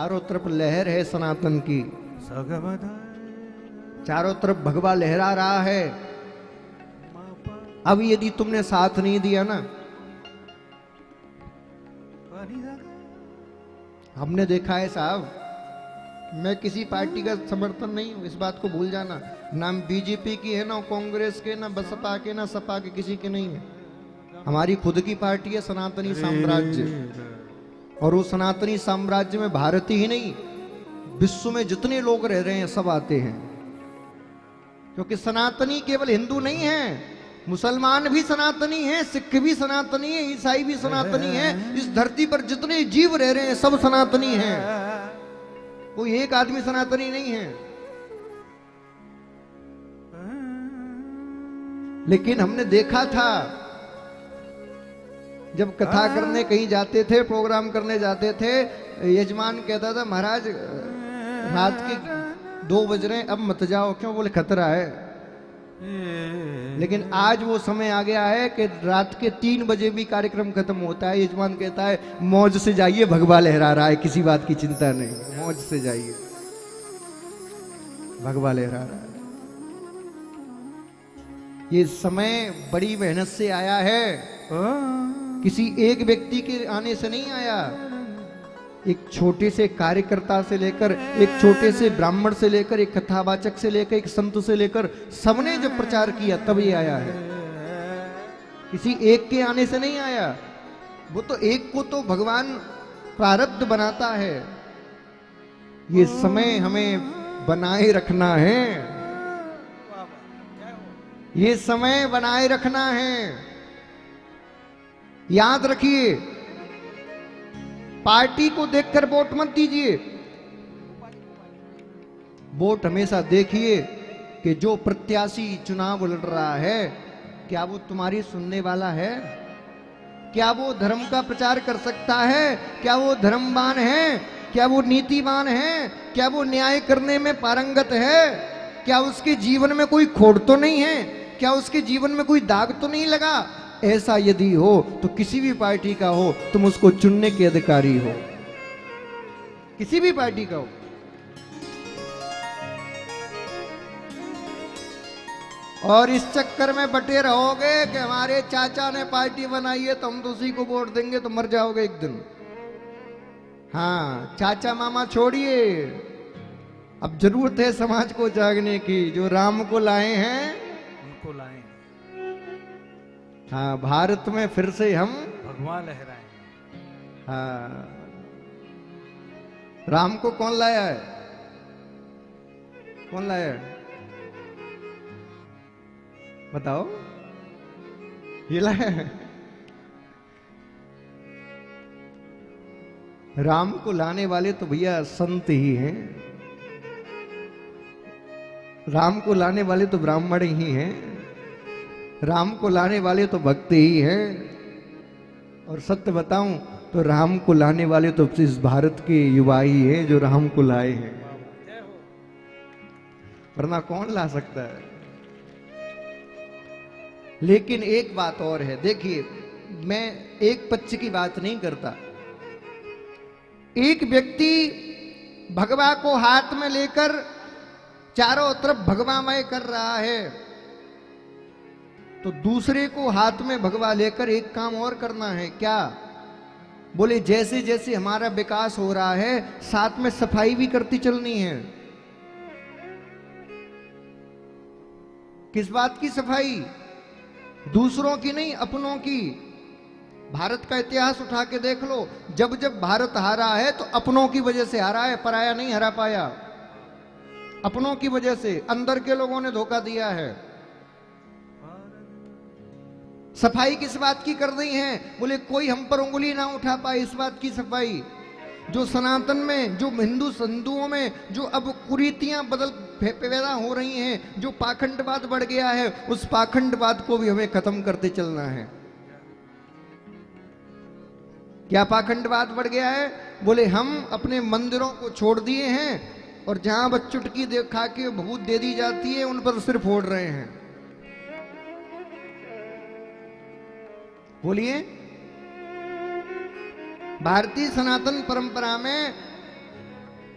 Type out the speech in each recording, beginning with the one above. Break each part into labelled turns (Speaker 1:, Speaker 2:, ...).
Speaker 1: चारों तरफ लहर है सनातन की, चारों तरफ भगवा लहरा रहा है। अब यदि तुमने साथ नहीं दिया ना, हमने देखा है साहब, मैं किसी पार्टी का समर्थन नहीं हूं, इस बात को भूल जाना। ना बीजेपी की है, ना कांग्रेस के, ना बसपा के, ना सपा के, किसी के नहीं है। हमारी खुद की पार्टी है सनातनी साम्राज्य, और वो सनातनी साम्राज्य में भारत ही नहीं, विश्व में जितने लोग रह रहे हैं सब आते हैं। क्योंकि सनातनी केवल हिंदू नहीं है, मुसलमान भी सनातनी हैं, सिख भी सनातनी है, ईसाई भी सनातनी है। इस धरती पर जितने जीव रह रहे हैं सब सनातनी हैं, कोई एक आदमी सनातनी नहीं है। लेकिन हमने देखा था, जब कथा करने कहीं जाते थे, प्रोग्राम करने जाते थे, यजमान कहता था महाराज रात के 2 बज रहे हैं, अब मत जाओ। क्यों? बोले खतरा है। लेकिन आज वो समय आ गया है कि रात के 3 बजे भी कार्यक्रम खत्म होता है, यजमान कहता है मौज से जाइए, भगवा लहरा रहा है, किसी बात की चिंता नहीं, मौज से जाइए, भगवा लहरा रहा है। ये समय बड़ी मेहनत से आया है, किसी एक व्यक्ति के आने से नहीं आया। एक छोटे से कार्यकर्ता से लेकर, एक छोटे से ब्राह्मण से लेकर, एक कथावाचक से लेकर, एक संत से लेकर, सबने जब प्रचार किया तब ये आया है, किसी एक के आने से नहीं आया। वो तो एक को तो भगवान प्रारब्ध बनाता है। ये समय हमें बनाए रखना है, ये समय बनाए रखना है। याद रखिए, पार्टी को देखकर वोट मत दीजिए, वोट हमेशा देखिए कि जो प्रत्याशी चुनाव लड़ रहा है, क्या वो तुम्हारी सुनने वाला है? क्या वो धर्म का प्रचार कर सकता है? क्या वो धर्मवान है? क्या वो नीतिवान है? क्या वो न्याय करने में पारंगत है? क्या उसके जीवन में कोई खोट तो नहीं है? क्या उसके जीवन में कोई दाग तो नहीं लगा? ऐसा यदि हो तो किसी भी पार्टी का हो, तुम उसको चुनने के अधिकारी हो, किसी भी पार्टी का हो। और इस चक्कर में बटे रहोगे कि हमारे चाचा ने पार्टी बनाई है तो हम तो उसी को वोट देंगे, तो मर जाओगे एक दिन। हाँ, चाचा मामा छोड़िए, अब जरूरत है समाज को जागने की। जो राम को लाए हैं
Speaker 2: उनको लाएं,
Speaker 1: हाँ, भारत में फिर से हम
Speaker 2: भगवा लहराएं।
Speaker 1: हाँ, राम को कौन लाया है? कौन लाया है? बताओ, ये लाया है? राम को लाने वाले तो भैया संत ही हैं, राम को लाने वाले तो ब्राह्मण ही हैं, राम को लाने वाले तो भक्त ही हैं। और सत्य बताऊं तो राम को लाने वाले तो इस भारत के युवा ही हैं जो राम को लाए हैं, वरना कौन ला सकता है। लेकिन एक बात और है, देखिए, मैं एक पक्ष की बात नहीं करता। एक व्यक्ति भगवा को हाथ में लेकर चारों तरफ भगवामय कर रहा है, तो दूसरे को हाथ में भगवा लेकर एक काम और करना है। क्या? बोले जैसे जैसे हमारा विकास हो रहा है, साथ में सफाई भी करती चलनी है। किस बात की सफाई? दूसरों की नहीं, अपनों की। भारत का इतिहास उठा के देख लो, जब जब भारत हारा है तो अपनों की वजह से हारा है, पराया नहीं हरा पाया। अपनों की वजह से, अंदर के लोगों ने धोखा दिया है। सफाई किस बात की कर रही हैं? बोले कोई हम पर उंगली ना उठा पाए, इस बात की सफाई। जो सनातन में, जो हिंदुओं में जो अब कुरीतियां पैदा हो रही हैं, जो पाखंडवाद बढ़ गया है, उस पाखंडवाद को भी हमें खत्म करते चलना है। क्या पाखंडवाद बढ़ गया है? बोले हम अपने मंदिरों को छोड़ दिए हैं और जहां बस चुटकी खा के भभूत दे दी जाती है, उन पर सिर फोड़ रहे हैं। बोलिए, भारतीय सनातन परंपरा में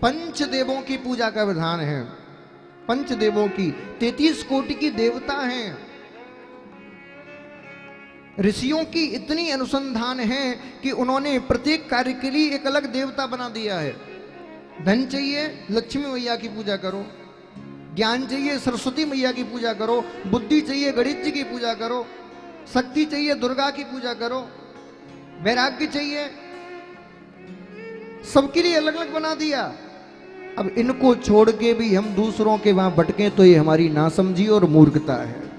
Speaker 1: पंचदेवों की पूजा का विधान है। पंचदेवों की 33 कोटि की देवता हैं। ऋषियों की इतनी अनुसंधान है कि उन्होंने प्रत्येक कार्य के लिए एक अलग देवता बना दिया है। धन चाहिए, लक्ष्मी मैया की पूजा करो। ज्ञान चाहिए, सरस्वती मैया की पूजा करो। बुद्धि चाहिए, गणेश जी की पूजा करो। शक्ति चाहिए, दुर्गा की पूजा करो। वैराग्य चाहिए, सबके लिए अलग अलग बना दिया। अब इनको छोड़ के भी हम दूसरों के वहां भटके तो ये हमारी नासमझी और मूर्खता है।